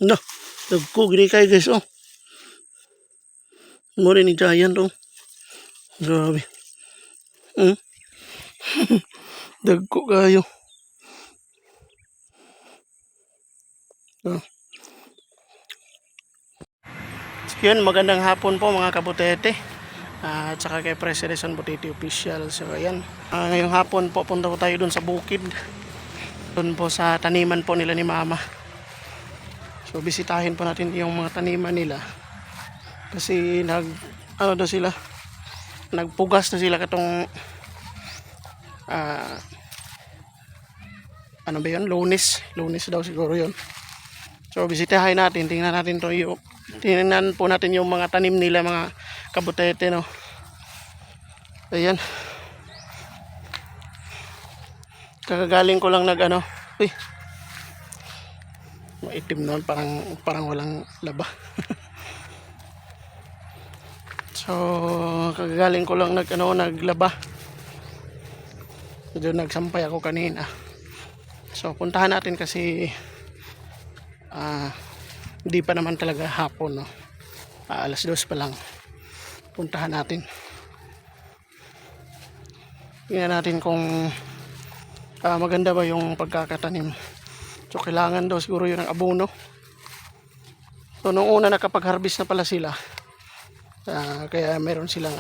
No, dagko gini kay guys oh. Mo rin ni Giant oh. Grabe. Dagko kayo. Oh. Yun, magandang hapon po mga kabutete. At saka kay President Butete Official. So ayan. Ngayong hapon po punta po tayo dun sa bukid. Dun po sa taniman po nila ni Mama. So bisitahin po natin yung mga taniman nila. Kasi nagpugas na sila katong ano ba yun? Lunes daw siguro yun. So bisitahin natin, tingnan po natin yung mga tanim nila mga kabutete no. Ayan. Kakagaling ko lang uy. Maitim noon, parang walang laba. So kagagaling ko lang naglaba. So nagsampay ako kanina. So puntahan natin kasi hindi pa naman talaga hapon no. Alas 2 pa lang. Puntahan natin. Tingnan natin kung maganda ba yung pagkakatanim. So kailangan daw siguro yun ng abono. So nung una nakapag-harvest na pala sila. Kaya meron silang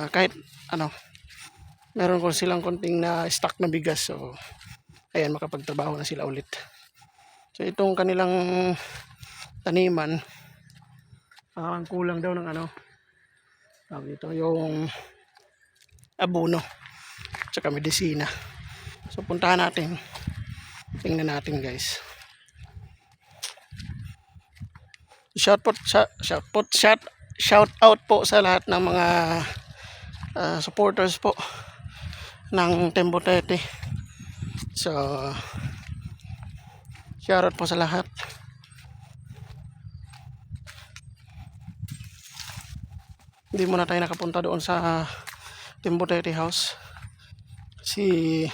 kahit meron ko silang konting na stock na bigas. So ayan, makapagtrabaho na sila ulit. So itong kanilang taniman ang kulang daw ng ito yung abono tsaka medisina. So puntahan natin, tingnan natin guys. Shout out po sa lahat ng mga supporters po ng Team Butete. So shout out po sa lahat. Hindi muna tayo nakapunta doon sa Team Butete house kasi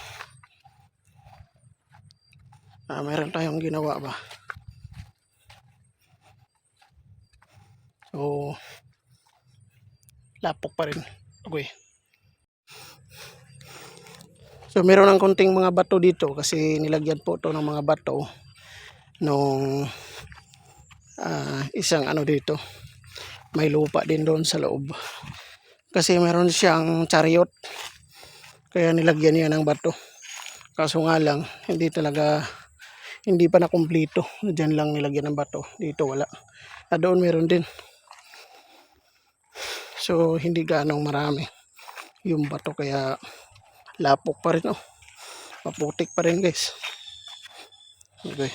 meron tayong ginawa ba. So lapok pa rin. Okay. So meron ng konting mga bato dito kasi nilagyan po to ng mga bato nung isang dito. May lupa din doon sa loob. Kasi meron siyang chariot. Kaya nilagyan niya ng bato. Kaso nga lang, hindi pa na kumpleto. Diyan lang nilagyan ng bato. Dito wala. Doon meron din. So hindi ganong marami yung bato, kaya lapok pa rin maputik pa rin guys. Okay.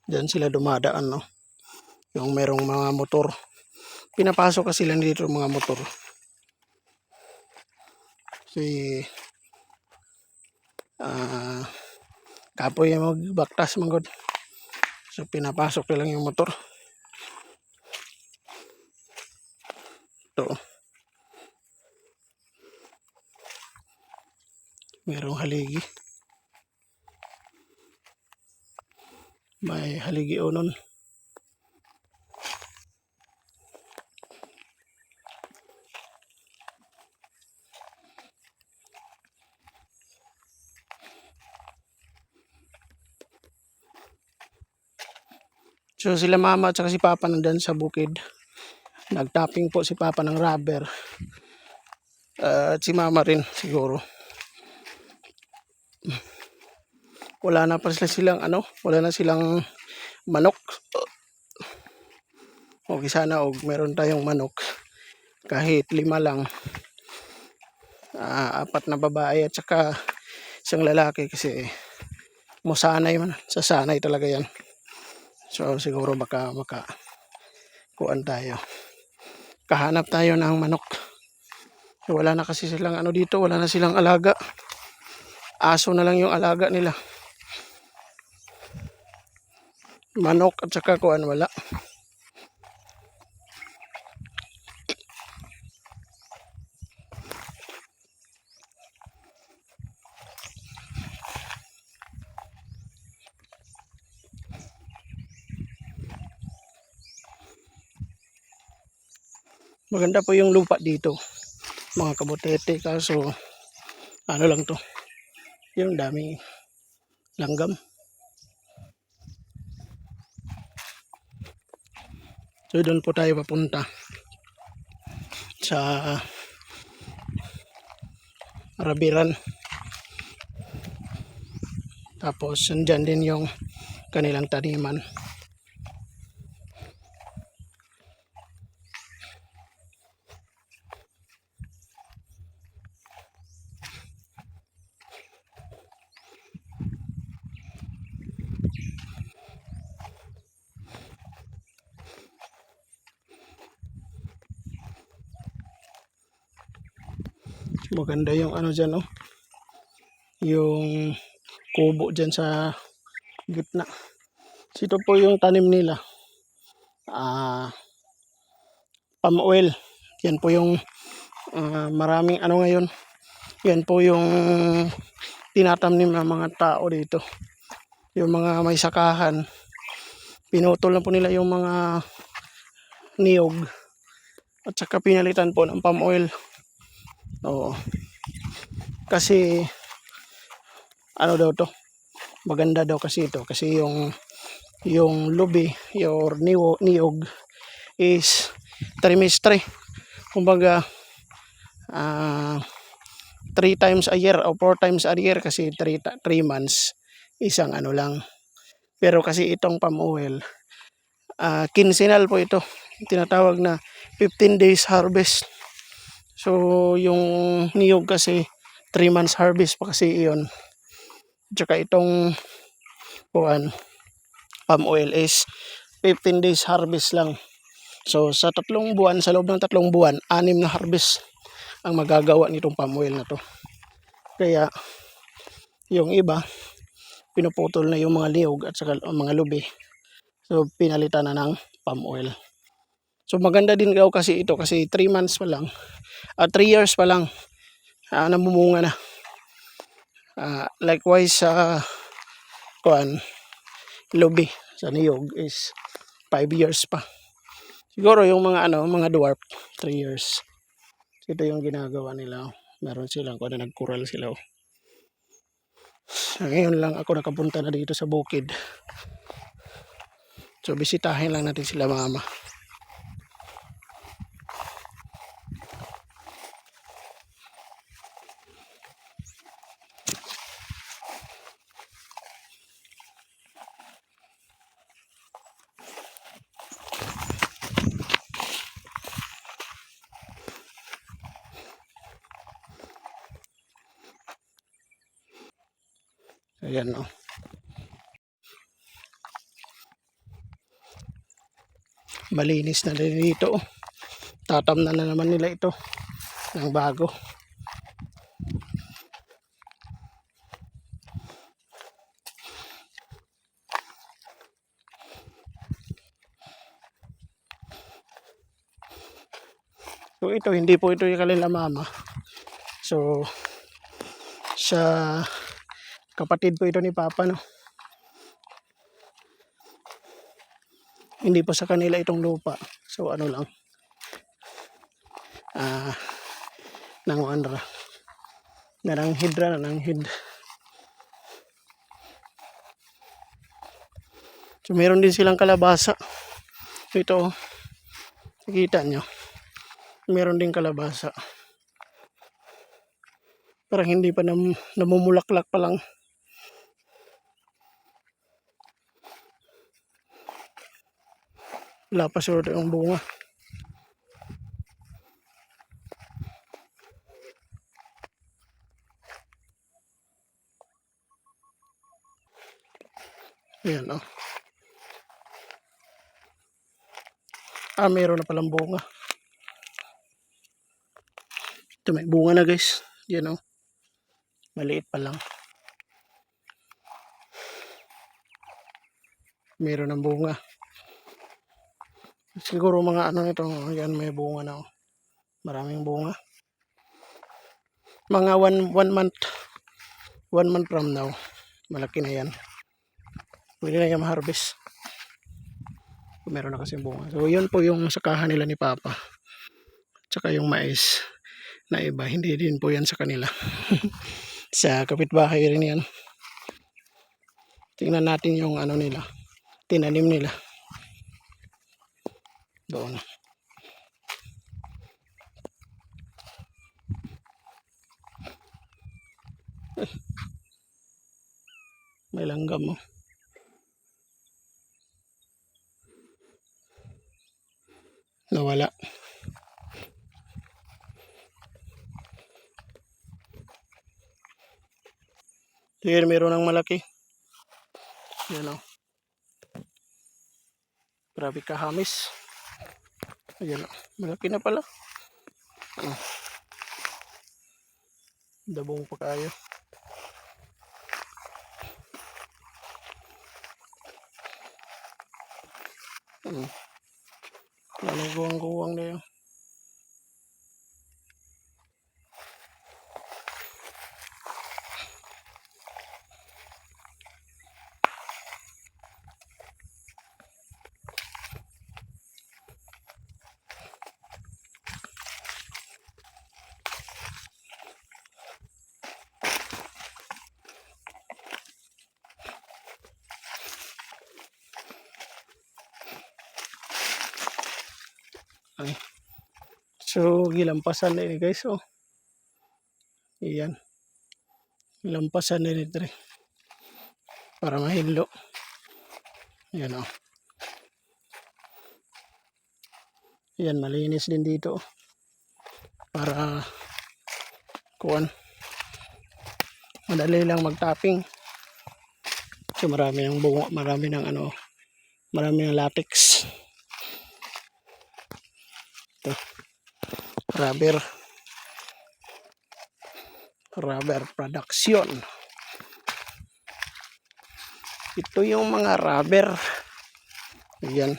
Diyan sila dumadaan no. Yung merong mga motor. Pinapasok kasi sila dito mga motor. Si kapoy yung magbaktas manggod. So pinapasok na lang yung motor. Ito. Merong haligi. May haligi nun. So sila mama at saka si papa nandan sa bukid. Nagtapping po si papa ng rubber. At si mama rin siguro. Wala na silang manok. Okay, sana meron tayong manok. Kahit 5 lang. 4 na babae at saka isang lalaki kasi sasanay talaga yan. So siguro baka kuan tayo. Kahanap tayo ng manok. So, wala na kasi silang dito, wala na silang alaga. Aso na lang yung alaga nila. Manok at saka kuan wala. Maganda po yung lupa dito, mga kabutete, kaso ano lang to, yung daming langgam. So doon po tayo papunta sa Rabiran. Tapos nandyan din yung kanilang taniman. Maganda yung ano dyan, oh, yung kubo dyan sa gitna. Ito po yung tanim nila, palm oil. Yan po yung maraming ano ngayon. Yan po yung tinatanim ng mga tao dito. Yung mga may sakahan, pinutol na po nila yung mga niyog at saka pinalitan po ng palm oil. Oo. Kasi ano daw to, maganda daw kasi ito kasi yung lubi, yung niyog is trimestre. Kumbaga 3 times a year o 4 times a year kasi 3 months isang ano lang. Pero kasi itong palm oil, quincenal po ito. Tinatawag na 15 days harvest. So yung niyog kasi 3 months harvest pa kasi iyon. Tsaka itong palm oil is 15 days harvest lang. So sa 3 buwan, sa loob ng 3 buwan, 6 na harvest ang magagawa nitong palm oil na to. Kaya yung iba pinuputol na yung mga niyog at saka mga lubi. So pinalitan na ng palm oil. So maganda din daw kasi ito kasi 3 months pa lang, 3 years pa lang namumunga na. Likewise sa lubi, sa niyog is 5 years pa. Siguro yung mga dwarf 3 years. Ito yung ginagawa nila. Meron silang nagkural sila. So, ngayon lang ako nakapunta na dito sa bukid. So bisitahin lang natin sila mama. Ayan, oh. Malinis na din dito, oh. Tatamnan na naman nila ito ng bago. So ito, hindi po ito yung kanila mama. So sa kapatid po ito ni Papa, no. Hindi po sa kanila itong lupa. So ano lang, nanguanra, nananghid. So meron din silang kalabasa. Ito, nakita nyo, meron din kalabasa. Parang hindi pa namumulaklak pa lang. Wala pa siguro yung bunga. Ayan, oh. Meron na palang bunga. Ito, may bunga na, guys. Yan, oh. Maliit pa lang. Meron ng bunga. Siguro mga ano nito, yan may bunga na. Oh. Maraming bunga. Mga one month from now. Malaki na yan. Pwede na yan ma-harvest. Meron na kasi bunga. So yun po yung sakahan nila ni Papa. Tsaka yung mais na iba. Hindi din po yan sa kanila. Sa kapitbahay rin yan. Tingnan natin yung ano nila. Tinanim nila. Doon. May langgam mo. Nawala. Here meron ng malaki. Yan o. Grabe kahamis. Ayan o. Malaki na pala. Dabong pa kayo. Guwang-guwang na yun. Ay. So, gilampasan na ini guys. Oh. Iyan. Gilampasan na ini tre. Para mahilo. Yan o. Oh. Yan, malinis din dito. Para kuwan. Madali lang magtapping. So marami ng bunga, marami ng ano, marami ng latex. Ito. Rubber production. Ito yung mga rubber. Ayan.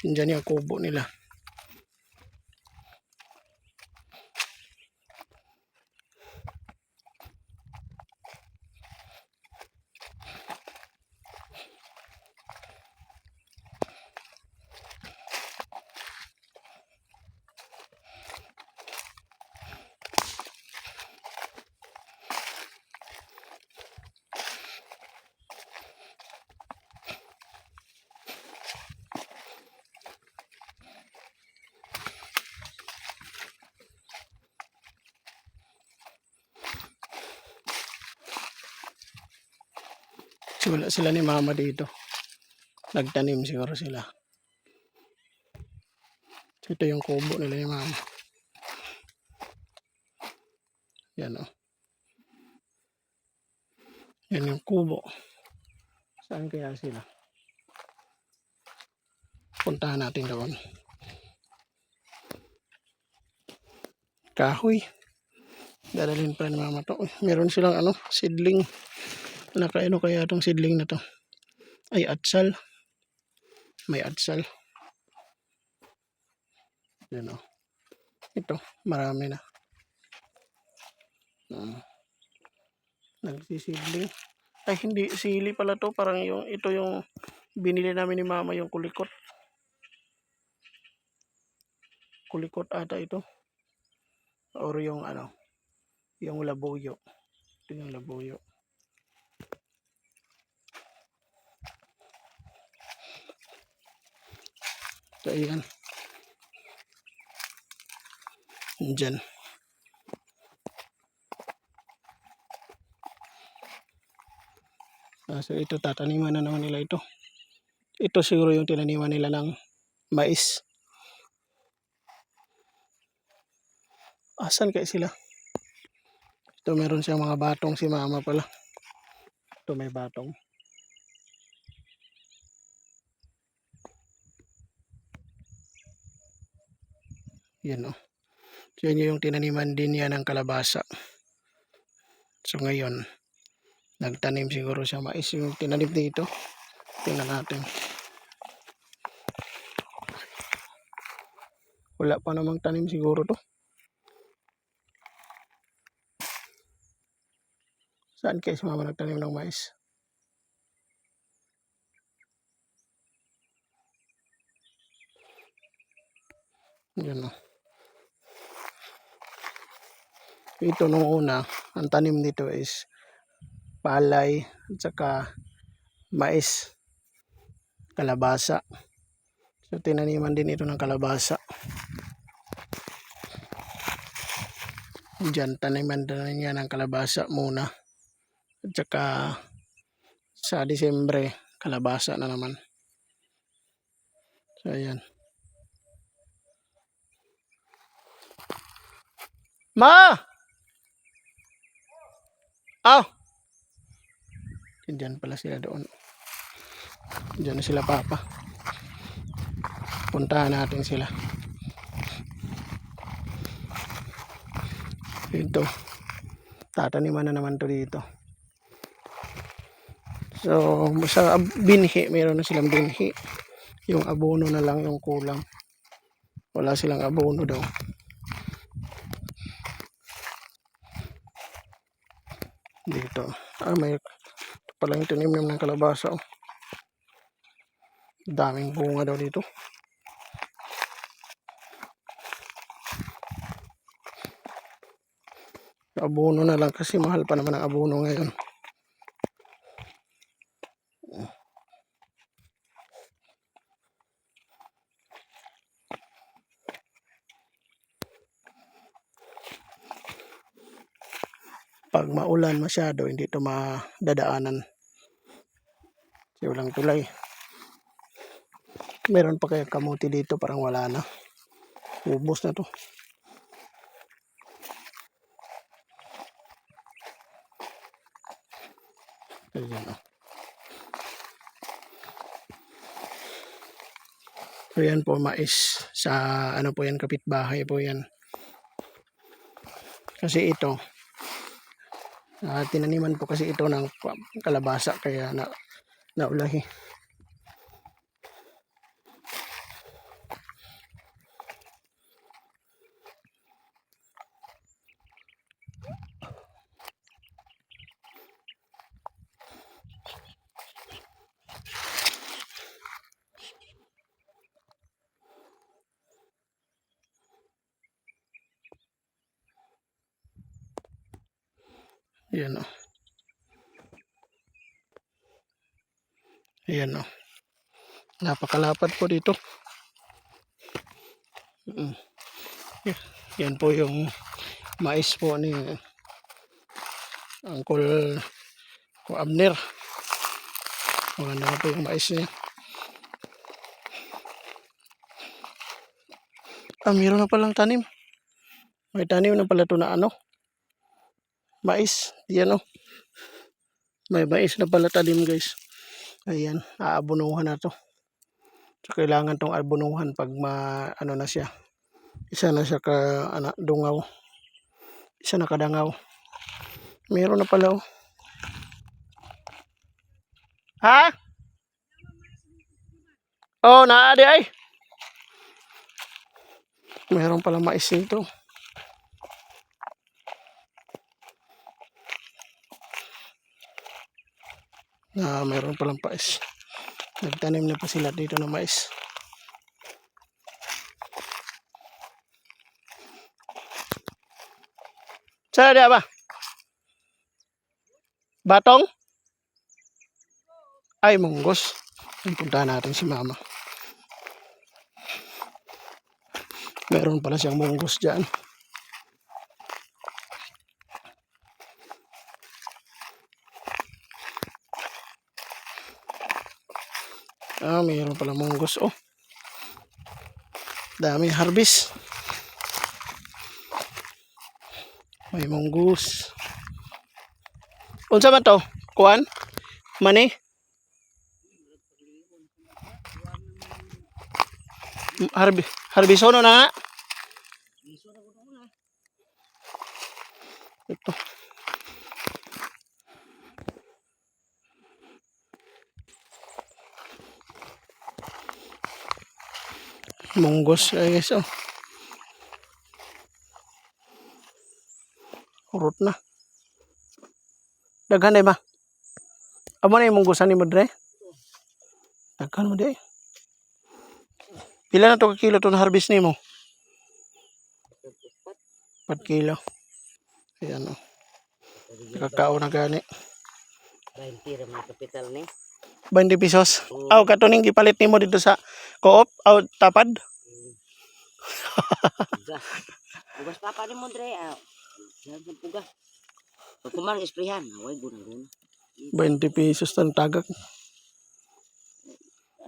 Diyan yung kubo nila. Wala sila ni Mama dito. Nagtanim siguro sila. Ito yung kubo nila ni Mama. Yan o. Yan yung kubo. Saan kaya sila? Puntahan natin doon. Kahoy. Dadalhin pa ni Mama to. Meron silang ano, seedling. Nakaano kaya itong seedling na to? Ay, atsal. May atsal. Yan o. Ito, marami na. Nagsisidling. Ay, hindi. Sili pala to. Parang yung, ito yung binili namin ni Mama, yung kulikot. Kulikot ata ito. Or yung ano, yung labuyo. Ito yung labuyo. So, ayan. Diyan. So ito, tataniman na naman nila ito. Ito siguro yung tinaniman nila ng mais. Asan kaya sila? Ito meron siyang mga batong si Mama pala. Ito may batong. Yan o. So yun yung tinaniman din niya ng kalabasa. So ngayon, nagtanim siguro siya mais yung tinanim dito. Tingnan natin. Wala pa namang tanim siguro to. Saan kaya si mama nagtanim ng mais? Yan o. Ito nung una, ang tanim dito is palay at saka mais, kalabasa. So tinaniman din ito ng kalabasa. Diyan taniman din niya ng kalabasa muna. At saka sa Disyembre, kalabasa na naman. So ayan. Ma! Ah! Diyan pala sila doon. Diyan na sila papa. Puntahan natin sila. Ito. Tataniman na naman to dito. So, sa binhi, mayroon na silang binhi. Yung abono na lang yung kulang. Wala silang abono daw. Dito. May pala yung tinimim ng kalabasa. Oh. Daming bunga daw dito. Abono na lang kasi mahal pa naman ang abono ngayon. Pag maulan masyado, hindi ito madadaanan. Kasi walang tulay. Meron pa kaya kamuti dito, parang wala na. Ubos na to. Ayan, oh. So yan po mais. Sa ano po yan, kapitbahay po yan. Kasi ito, tinaniman po kasi ito ng kalabasa kaya naulahi. Ayan o. Ayan o. Napakalapad po dito. Yan po yung mais po ni Uncle Abner. Maganda na po yung mais niya. Mayroon na palang tanim. May tanim na pala ito na ano. Mais. Yan o. May mais na pala tanim guys. Ayan. Aabunuhan na to. So, kailangan tong abunuhan pag ano na siya. Isa na siya dungaw. Isa na kadangaw. Meron na pala oh. Ha? Oh, naadi ay. Meron pala mais nito. Meron palang mais. Nagtanim na pa sila dito ng mais. Saan dia ba? Batong? Ay, munggos. Puntahan natin si mama. Meron pala siyang munggos dyan. Meron pala munggos. Oh. Daming harvest. May munggos. Unsa man to? Kuan? Mani? Harbisono na nga. Ito. Munggos guys, oh. Urot na. Daghan day ba? Amo na yung munggosan ni mo dre? Daghan mo day. Pila na to ka kilo to na harvest ni mo? 4 kilo. Ayan oh. Nakakao na gani. 20 ra man kapital ni. 20 pesos. Aw katuning gipalit nimo dito sa co-op aw tapad. Bugas papa ni mo dre. Yan sa puga. Pag kumang isprihan, way guna-guna. 20 pesos tan tagak.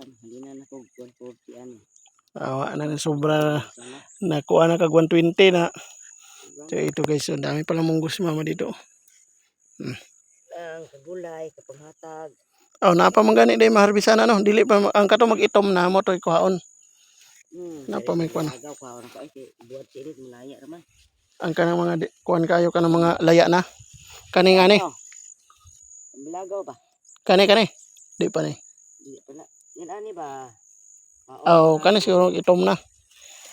Hindi na nako 140 ano. Awa na sobra na kuha na kag 120 na. So ito guys, so dami pala munggos mama dito. Ang kagulay, kapanghatag. Aw napa man gani day maharbisan ano, dili pa ang kato mag-itom na mo toy kuhaon. Napa may kuan. Agaw ka na ko ay buhat sirit malaya ra man. Ang kanang mga kuan kayo kanang mga laya na. Kani ngani. Bilagaw ba? Kani di pa ni. Di pa na. Yan ani ba? Aw kani siguro itom na.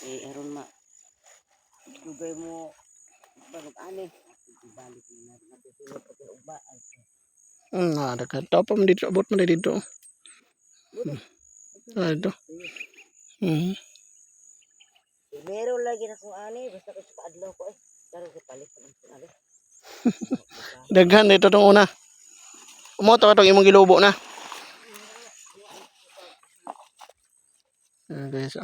Aron ma. Dugay mo barog ani. Balik na natutulog pag ugba. Dagan to pa man dito abot man dito. Ito. Meron lagi na kung ani basta ko sa adlaw ko Pero palit man ko ani. Daghan dito tong una. Mo to katong imong gilubo na. Guys,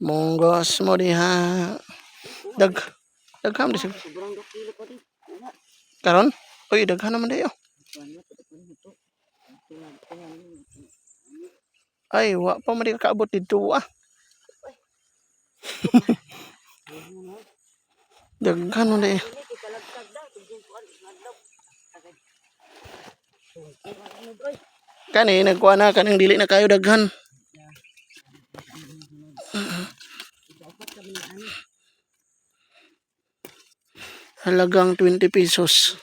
munggos mo diha. Dagham di sig. Sobrang 2 kilo pa din. Karon? Uy, daghan naman dayo. Ay, wa pa man di kaabot dito Daghan mo dayo. Kani nagkuha na kaning dili na kayo daghan. Halagang 20 pesos.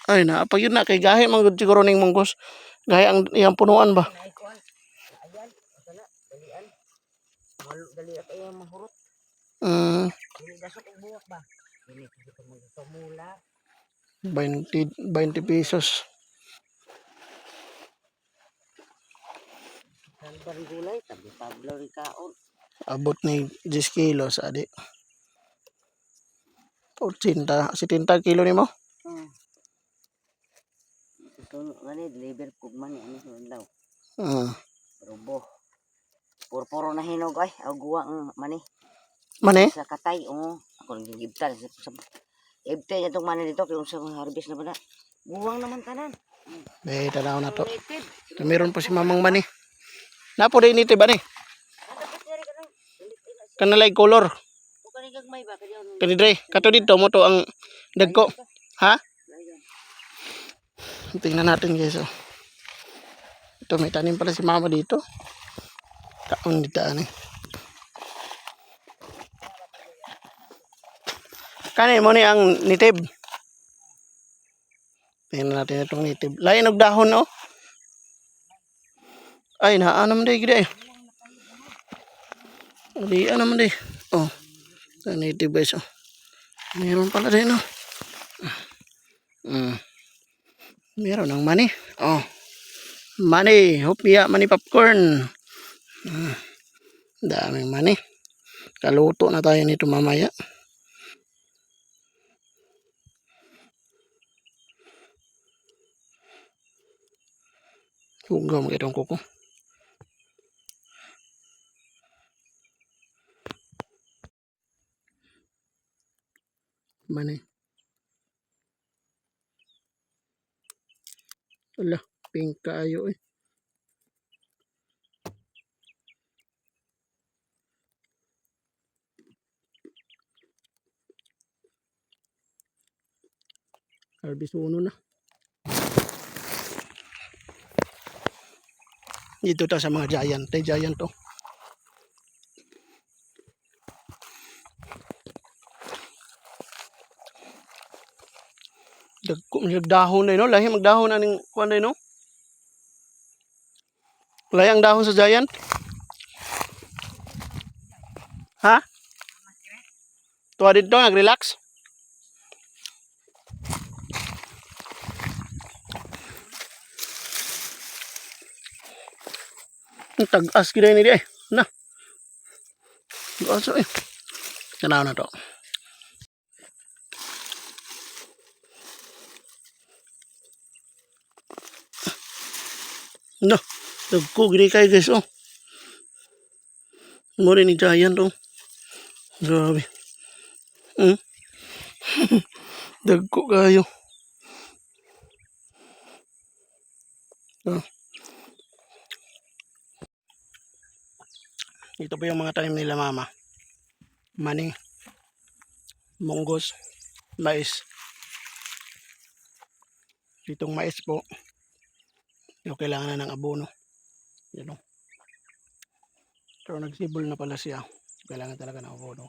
Ay na, pag yun na kay gahi man gud siguro ning munggos. Gahi ang iyang punuan ba? Ayan, sana dalian. Dali at ay mahurot. Dili dasok og buwak ba? Dili ko magkamula. 20 pesos. San gulay tabi Pablo ri kaon. Abot ni 10 kilos adi. 70 kilo nimo? Ito ngani deliver kog man ani sa daw. Robo. Puro na hinog ay aguwa ang mani. Mani? Sa katay ako nang gibtal sa ibtay atong mani dito kay unsa harvest na ba na. Buwang naman tanan. Tanaw na to. Meron po si Mamang Mani. Napo din ito ba ni? Kanalay color. Kani gagmay ba kani Kani dre, kato dito mo to ang dagko. Ha? Tingnan natin guys. Ito may tanim pala si Mama dito. Kaon dito ani. Kani mo ni ang native. Tingnan natin itong native. Lain og dahon oh. Ay naanam day gid. Di naman day. Oh. Native guys oh. Meron pala din oh. Meron ng mani. Oh. Mani, hopya, mani popcorn. Daming mani. Kaluto na tayo nito mamaya. Hugaw mo itong kuko. Mani. Ala, pink kayo eh. Arbisuno na. Dito ta sa mga giant. Tay giant to. Nagdahon na no, lahi magdahon aning kuan no. Lahi ang dahon sa giant. Ha? Tuwa dito nag-relax. Ang tag-as gid ni di ay. Na. Aso eh. Tanaw na to. No, dagko gini kay guys oh. Mo ni giant oh. Grabe. Dagko kayo. Oh. Ito po yung mga tanim nila mama. Mani, munggos, mais. Ditong mais po, yung kailangan na ng abono. Yan o. Pero nagsibol na pala siya. Kailangan talaga ng abono.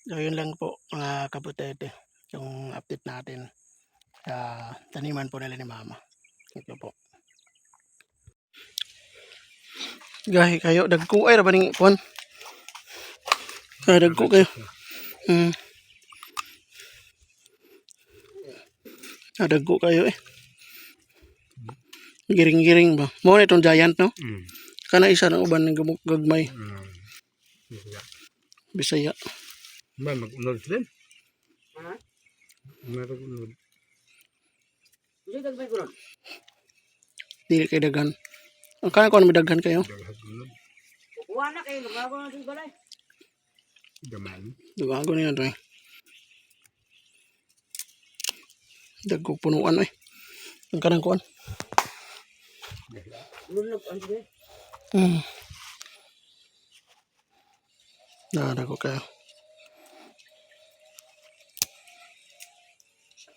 So yun lang po mga kabutete. Yung update natin sa taniman po nila ni mama. Ito po. Gahi kayo, dagko ay rabaning kuan. Dagko kayo. Dagko kayo eh. Giring-giring ba? Mo na itong giant no? Kana isa ng uban ng gagmay. Bisaya. Ba mag-unod din? Ha? Mag-unod. Hindi gagmay ko ron. Dili kay daghan. Ang kana ko may daghan kayo. Unod. Kuha na kayo, lugago na sa balay. Gaman. Dugago niya to eh. Dagko punuan eh. Ang kanang kuan. Lunog ang sige. Dagko kayo.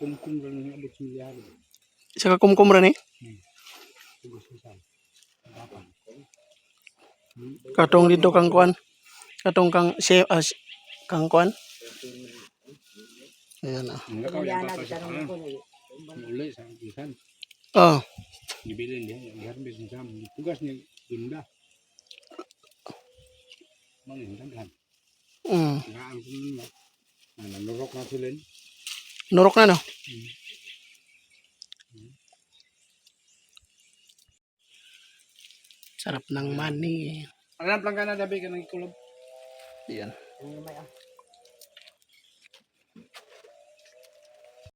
Kum-kum lang ng abot milyar. Isa ka kumkum rin eh. Katong dito kang kuan. Katong kang chef kang kuan. Ayan ah. Kumilyana, gitanong ko niya. Uli sa isan. Oh, Gibilin dia. Giharbis ni Sam. Tugas ni Inda. Mangintaghan. Ngaan ko nila. Nanurok na sila. nurok na no. Sarap ng mani. Alam lang ka na dabi ka ng kulog. Ayan. Ang may